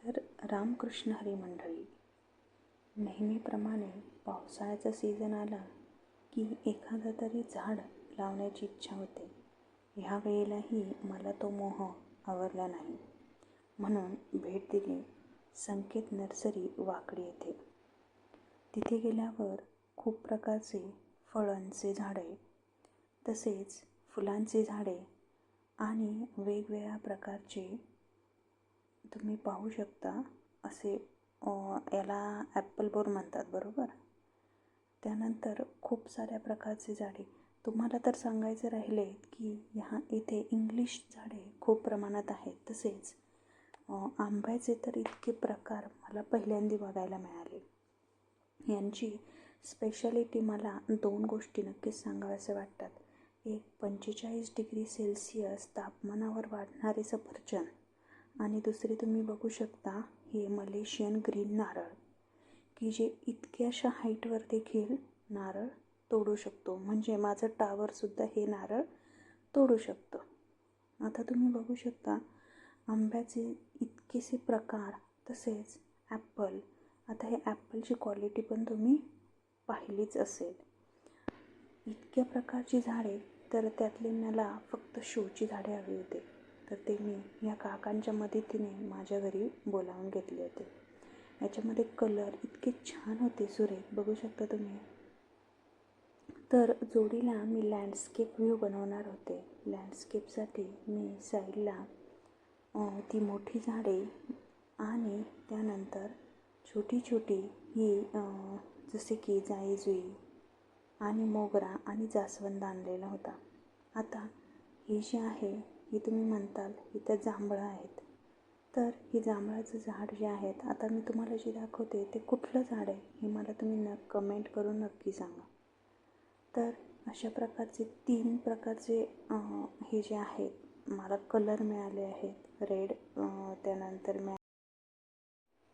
तर रामकृष्ण हरी मंडळी, नेहमीप्रमाणे पावसाळ्याचा सीझन आला की एखादं तरी झाड लावण्याची इच्छा होते. ह्या वेळेलाही मला तो मोह आवरला नाही, म्हणून भेट दिली संकेत नर्सरी वाकडी येथे. तिथे गेल्यावर खूप प्रकारचे फळांचे झाडे, तसेच फुलांचे झाडे आणि वेगवेगळ्या प्रकारचे तुम्ही पाहू शकता असे याला ॲपल बोर म्हणतात, बरोबर. त्यानंतर खूप साऱ्या प्रकारचे झाडे. तुम्हाला तर सांगायचे राहिले की इथे इंग्लिश झाडे खूप प्रमाणात आहेत. तसेच आंब्याचे तर इतके प्रकार मला पहिल्यांदा बघायला मिळाले. यांची स्पेशालिटी मला 2 गोष्टी नक्कीच सांगाव्याशा वाटतात. एक 45 डिग्री सेल्सिअस तापमानावर वाढणारे सफरचंद, आणि दुसरी तुम्ही बघू शकता हे मलेशियन ग्रीन नारळ, की जे इतक्याशा हाईटवर देखील नारळ तोडू शकतो. म्हणजे माझं टावरसुद्धा हे नारळ तोडू शकतं. आता तुम्ही बघू शकता आंब्याचे इतकेसे प्रकार, तसेच ॲपल. आता हे ॲपलची क्वालिटी पण तुम्ही पाहिलीच असेल. इतक्या प्रकारची झाडे, तर त्यातले मला फक्त शोची झाडे हवी होते. तर ते मी या काकांच्या मदतीने माझ्या घरी बोलावून घेतले होते. याच्यामध्ये कलर इतके छान होते, सुरेख, बघू शकता तुम्ही. तर जोडीला मी लँडस्केप व्ह्यू बनवणार होते. लँडस्केपसाठी मी साईडला ती मोठी झाडे आणि त्यानंतर छोटी छोटी ही जसे की जाई-जुई आणि मोगरा आणि जास्वंद आणलेला होता. आता हे जे आहे, हे तुम्ही म्हणताल इथं जांभळं आहेत. तर हे जांभळाचं झाड जे आहेत, आता मी तुम्हाला जे दाखवते ते कुठलं झाड आहे हे मला तुम्ही कमेंट करून नक्की सांगा. तर अशा प्रकारचे 3 प्रकारचे हे जे आहेत मला कलर मिळाले आहेत. रेड त्यानंतर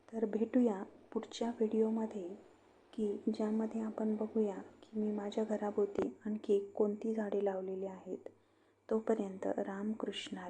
तर भेटूया पुढच्या व्हिडिओमध्ये, की ज्यामध्ये आपण बघूया की मी माझ्या घराभोवती आणखी कोणती झाडे लावलेली आहेत. तोपर्यंत रामकृष्ण.